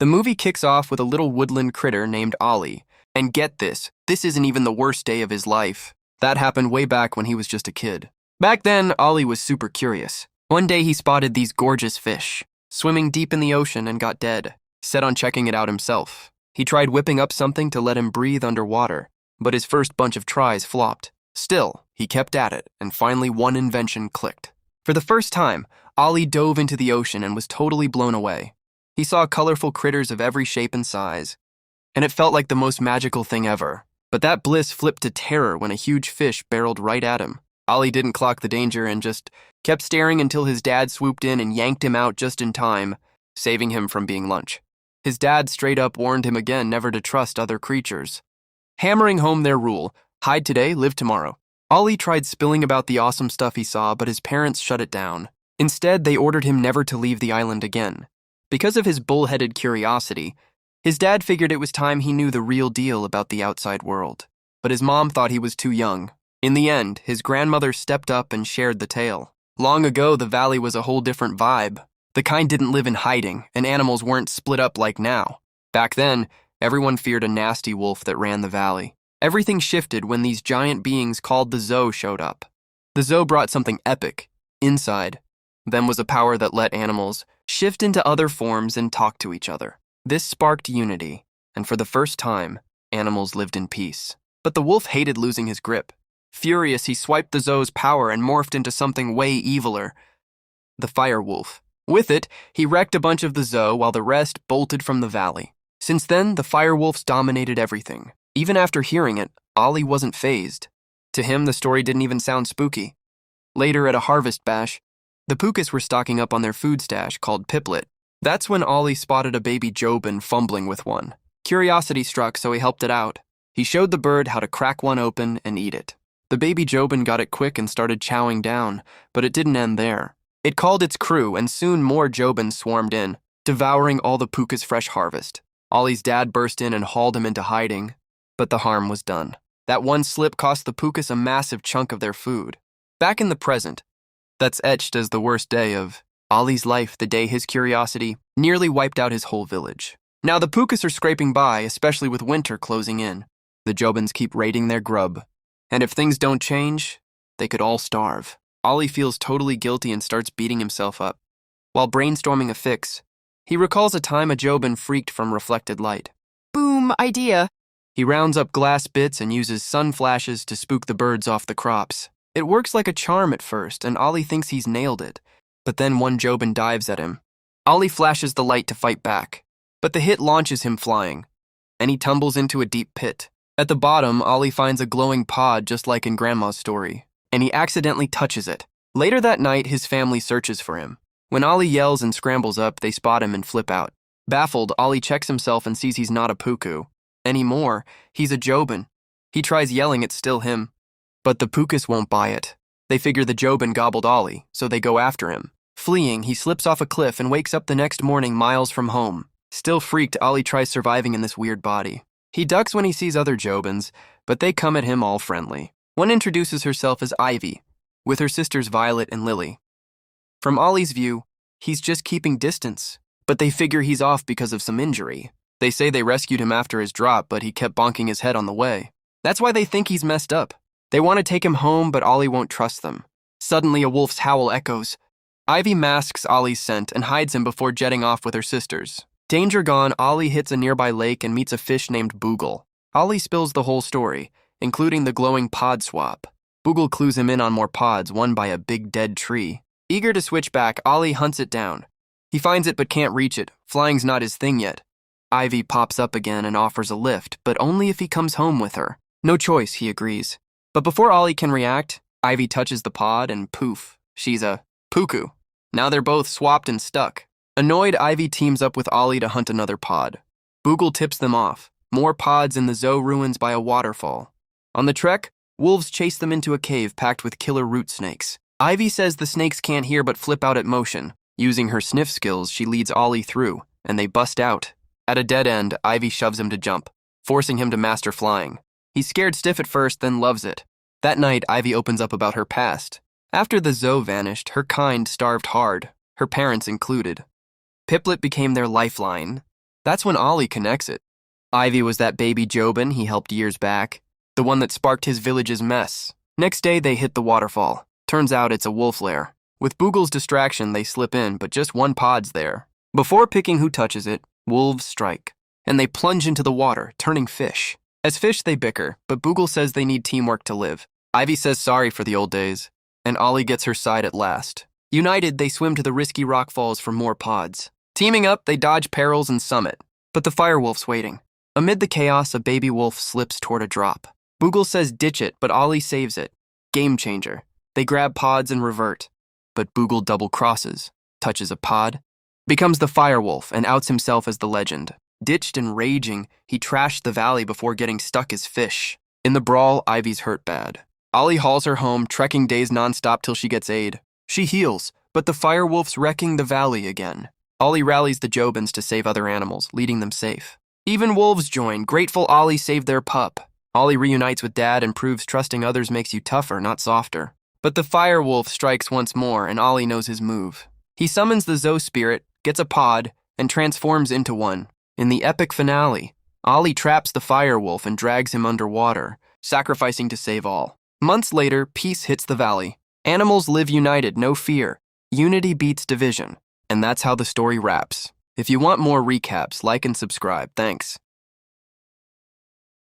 The movie kicks off with a little woodland critter named Ollie. And get this isn't even the worst day of his life. That happened way back when he was just a kid. Back then, Ollie was super curious. One day he spotted these gorgeous fish, swimming deep in the ocean and got dead, set on checking it out himself. He tried whipping up something to let him breathe underwater, but his first bunch of tries flopped. Still, he kept at it, and finally one invention clicked. For the first time, Ollie dove into the ocean and was totally blown away. He saw colorful critters of every shape and size, and it felt like the most magical thing ever. But that bliss flipped to terror when a huge fish barreled right at him. Ollie didn't clock the danger and just kept staring until his dad swooped in and yanked him out just in time, saving him from being lunch. His dad straight up warned him again never to trust other creatures, hammering home their rule, hide today, live tomorrow. Ollie tried spilling about the awesome stuff he saw, but his parents shut it down. Instead, they ordered him never to leave the island again. Because of his bullheaded curiosity, his dad figured it was time he knew the real deal about the outside world. But his mom thought he was too young. In the end, his grandmother stepped up and shared the tale. Long ago, the valley was a whole different vibe. The kind didn't live in hiding, and animals weren't split up like now. Back then, everyone feared a nasty wolf that ran the valley. Everything shifted when these giant beings called the Zo showed up. The Zo brought something epic. Inside them was a power that let animals shift into other forms and talk to each other. This sparked unity, and for the first time, animals lived in peace. But the wolf hated losing his grip. Furious, he swiped the Zo's power and morphed into something way eviler, the fire wolf. With it, he wrecked a bunch of the Zo while the rest bolted from the valley. Since then, the fire wolves dominated everything. Even after hearing it, Ollie wasn't fazed. To him, the story didn't even sound spooky. Later, at a harvest bash, the Pukas were stocking up on their food stash called Piplet. That's when Ollie spotted a baby Jobin fumbling with one. Curiosity struck, so he helped it out. He showed the bird how to crack one open and eat it. The baby Jobin got it quick and started chowing down, but it didn't end there. It called its crew, and soon more Jobins swarmed in, devouring all the Puka's fresh harvest. Ollie's dad burst in and hauled him into hiding, but the harm was done. That one slip cost the Pukas a massive chunk of their food. Back in the present, that's etched as the worst day of Ollie's life, the day his curiosity nearly wiped out his whole village. Now the Pukas are scraping by, especially with winter closing in. The Jobins keep raiding their grub, and if things don't change, they could all starve. Ollie feels totally guilty and starts beating himself up. While brainstorming a fix, he recalls a time a Jobin freaked from reflected light. Boom, idea. He rounds up glass bits and uses sun flashes to spook the birds off the crops. It works like a charm at first, and Ollie thinks he's nailed it. But then one Jobin dives at him. Ollie flashes the light to fight back, but the hit launches him flying, and he tumbles into a deep pit. At the bottom, Ollie finds a glowing pod just like in Grandma's story, and he accidentally touches it. Later that night, his family searches for him. When Ollie yells and scrambles up, they spot him and flip out. Baffled, Ollie checks himself and sees he's not a Puku anymore. He's a Jobin. He tries yelling, it's still him. But the Pukas won't buy it. They figure the Jobin gobbled Ollie, so they go after him. Fleeing, he slips off a cliff and wakes up the next morning miles from home. Still freaked, Ollie tries surviving in this weird body. He ducks when he sees other Jobins, but they come at him all friendly. One introduces herself as Ivy, with her sisters Violet and Lily. From Ollie's view, he's just keeping distance, but they figure he's off because of some injury. They say they rescued him after his drop, but he kept bonking his head on the way. That's why they think he's messed up. They want to take him home, but Ollie won't trust them. Suddenly, a wolf's howl echoes. Ivy masks Ollie's scent and hides him before jetting off with her sisters. Danger gone, Ollie hits a nearby lake and meets a fish named Boogle. Ollie spills the whole story, including the glowing pod swap. Boogle clues him in on more pods, one by a big dead tree. Eager to switch back, Ollie hunts it down. He finds it but can't reach it. Flying's not his thing yet. Ivy pops up again and offers a lift, but only if he comes home with her. No choice, he agrees. But before Ollie can react, Ivy touches the pod and poof, she's a Puku. Now they're both swapped and stuck. Annoyed, Ivy teams up with Ollie to hunt another pod. Boogle tips them off. More pods in the Zo ruins by a waterfall. On the trek, wolves chase them into a cave packed with killer root snakes. Ivy says the snakes can't hear but flip out at motion. Using her sniff skills, she leads Ollie through, and they bust out. At a dead end, Ivy shoves him to jump, forcing him to master flying. He's scared stiff at first, then loves it. That night, Ivy opens up about her past. After the Zo vanished, her kind starved hard, her parents included. Piplet became their lifeline, That's when Ollie connects it. Ivy was that baby Jobin he helped years back, the one that sparked his village's mess. Next day, they hit the waterfall. Turns out it's a wolf lair. With Boogle's distraction, they slip in, but just one pod's there. Before picking who touches it, wolves strike, and they plunge into the water, turning fish. As fish, they bicker, but Boogle says they need teamwork to live. Ivy says sorry for the old days, and Ollie gets her side at last. United, they swim to the risky rock falls for more pods. Teaming up, they dodge perils and summit, but the firewolf's waiting. Amid the chaos, a baby wolf slips toward a drop. Boogle says ditch it, but Ollie saves it. Game changer. They grab pods and revert, but Boogle double crosses, touches a pod, becomes the firewolf, and outs himself as the legend. Ditched and raging, he trashed the valley before getting stuck as fish. In the brawl, Ivy's hurt bad. Ollie hauls her home, trekking days nonstop till she gets aid. She heals, but the firewolf's wrecking the valley again. Ollie rallies the Jobins to save other animals, leading them safe. Even wolves join, grateful Ollie saved their pup. Ollie reunites with Dad and proves trusting others makes you tougher, not softer. But the firewolf strikes once more, and Ollie knows his move. He summons the Zoe spirit, gets a pod, and transforms into one. In the epic finale, Ollie traps the firewolf and drags him underwater, sacrificing to save all. Months later, peace hits the valley. Animals live united, no fear. Unity beats division. And that's how the story wraps. If you want more recaps, like and subscribe. Thanks.